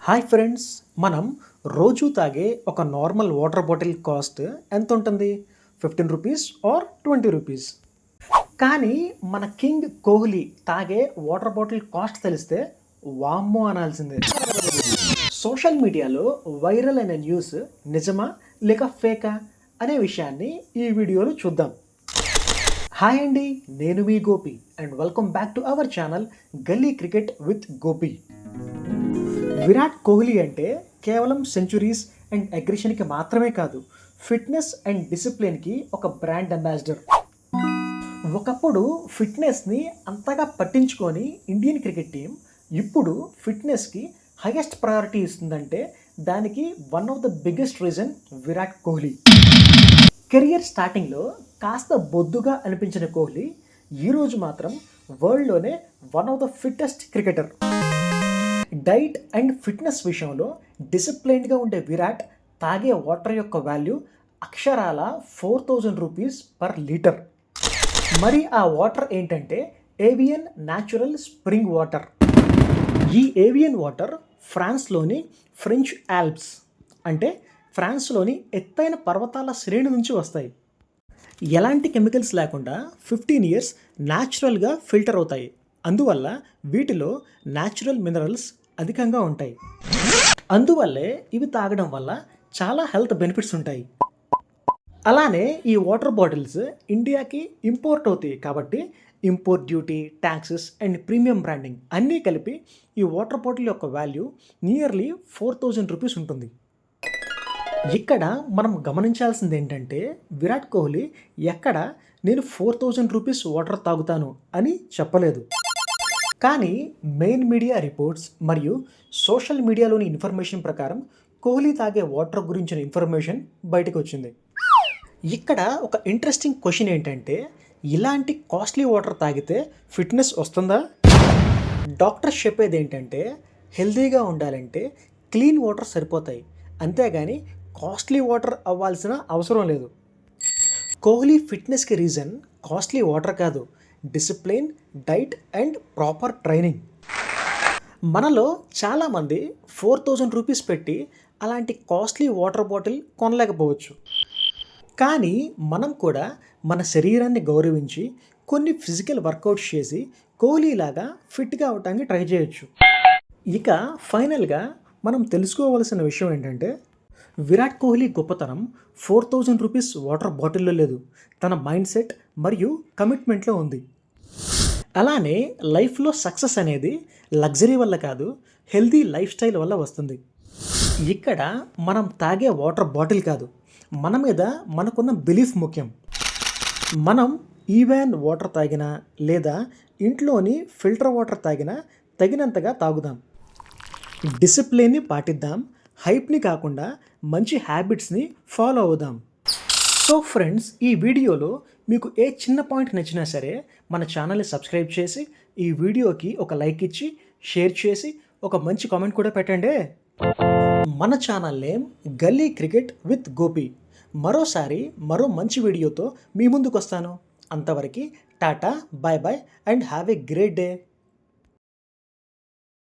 Hi friends, మనం రోజు తాగే ఒక నార్మల్ వాటర్ బాటిల్ కాస్ట్ ఎంత ఉంటుంది? 15 రూపీస్ ఆర్ 20 రూపీస్. కానీ మన కింగ్ కోహ్లీ తాగే వాటర్ బాటిల్ కాస్ట్ తెలిస్తే వామ్మో అనాల్సిందే. సోషల్ మీడియాలో వైరల్ అయిన న్యూస్ నిజమా లేక ఫేకా అనే విషయాన్ని ఈ వీడియోలో చూద్దాం. హాయ్ అండి, నేను మీ Gopi and welcome back to our channel gully cricket with Gopi. Virat Kohli అంటే కేవలం సెంచురీస్ అండ్ అగ్రెషన్కి మాత్రమే కాదు, ఫిట్నెస్ అండ్ డిసిప్లిన్కి ఒక బ్రాండ్ అంబాసిడర్. ఒకప్పుడు ఫిట్నెస్ని అంతగా పట్టించుకొని ఇండియన్ క్రికెట్ టీం ఇప్పుడు ఫిట్నెస్కి హైయెస్ట్ ప్రయారిటీ ఇస్తుందంటే దానికి one of the biggest reason Virat Kohli. Career స్టార్టింగ్లో కాస్త బొద్దుగా అనిపించిన కోహ్లీ ఈరోజు మాత్రం వరల్డ్లోనే one of the fittest cricketer. Diet and fitness విషయంలో డిసిప్లైన్డ్గా ఉండే విరాట్ తాగే వాటర్ యొక్క వాల్యూ అక్షరాల 4000 రూపీస్ పర్ లీటర్. మరి ఆ వాటర్ ఏంటంటే ఏవియన్ న్యాచురల్ స్ప్రింగ్ వాటర్. ఈ ఏవియన్ వాటర్ ఫ్రాన్స్లోని ఫ్రెంచ్ ఆల్ప్స్ అంటే ఫ్రాన్స్లోని ఎత్తైన పర్వతాల శ్రేణి నుంచి వస్తాయి. ఎలాంటి కెమికల్స్ లేకుండా 15 ఇయర్స్ న్యాచురల్గా ఫిల్టర్ అవుతాయి. అందువల్ల వీటిలో న్యాచురల్ మినరల్స్ అధికంగా ఉంటాయి. అందువల్లే ఇవి తాగడం వల్ల చాలా హెల్త్ బెనిఫిట్స్ ఉంటాయి. అలానే ఈ వాటర్ బాటిల్స్ ఇండియాకి ఇంపోర్ట్ అవుతాయి కాబట్టి import duty, taxes and premium branding అన్నీ కలిపి ఈ వాటర్ బాటిల్ యొక్క వాల్యూ నియర్లీ 4000 రూపీస్ ఉంటుంది. ఇక్కడ మనం గమనించాల్సింది ఏంటంటే విరాట్ కోహ్లీ ఎక్కడ నేను 4000 రూపీస్ వాటర్ తాగుతాను అని చెప్పలేదు. కానీ మెయిన్ మీడియా రిపోర్ట్స్ మరియు సోషల్ మీడియాలోని ఇన్ఫర్మేషన్ ప్రకారం కోహ్లీ తాగే వాటర్ గురించిన ఇన్ఫర్మేషన్ బయటకు వచ్చింది. ఇక్కడ ఒక ఇంట్రెస్టింగ్ క్వశ్చన్ ఏంటంటే, ఇలాంటి కాస్ట్లీ వాటర్ తాగితే ఫిట్నెస్ వస్తుందా? డాక్టర్స్ చెప్పేది ఏంటంటే హెల్తీగా ఉండాలంటే క్లీన్ వాటర్ సరిపోతాయి, అంతేగాని కాస్ట్లీ వాటర్ అవ్వాల్సిన అవసరం లేదు. కోహ్లీ ఫిట్నెస్కి రీజన్ కాస్ట్లీ వాటర్ కాదు, discipline, diet and proper training. మనలో చాలామంది 4000 రూపీస్ పెట్టి అలాంటి కాస్ట్లీ వాటర్ బాటిల్ కొనలేకపోవచ్చు. కానీ మనం కూడా మన శరీరాన్ని గౌరవించి కొన్ని ఫిజికల్ వర్కౌట్స్ చేసి కోహ్లీలాగా ఫిట్గా అవటానికి ట్రై చేయొచ్చు. ఇక ఫైనల్గా మనం తెలుసుకోవాల్సిన విషయం ఏంటంటే విరాట్ కోహ్లీ గొప్పతనం 4000 రూపీస్ వాటర్ బాటిల్లో లేదు, తన మైండ్ సెట్ మరియు కమిట్మెంట్లో ఉంది. అలానే లైఫ్లో సక్సెస్ అనేది లగ్జరీ వల్ల కాదు, హెల్తీ లైఫ్ స్టైల్ వల్ల వస్తుంది. ఇక్కడ మనం తాగే వాటర్ బాటిల్ కాదు, మన మీద మనకున్న బిలీఫ్ ముఖ్యం. మనం ఈవెన్ వాటర్ తాగినా లేదా ఇంట్లోని ఫిల్టర్ వాటర్ తాగినా తగినంతగా తాగుదాం, డిసిప్లిన్ని పాటిద్దాం, హైప్ని కాకుండా మంచి హ్యాబిట్స్ని ఫాలో అవుదాం. సో ఫ్రెండ్స్, ఈ వీడియోలో మీకు ఏ చిన్న పాయింట్ నచ్చినా సరే మన ఛానల్ని సబ్స్క్రైబ్ చేసి ఈ వీడియోకి ఒక లైక్ ఇచ్చి షేర్ చేసి ఒక మంచి కామెంట్ కూడా పెట్టండి. మన channel name Galli cricket with Gopi. మరోసారి మరో మంచి వీడియోతో మీ ముందుకు వస్తాను. అంతవరకు టాటా, bye bye and have a great day.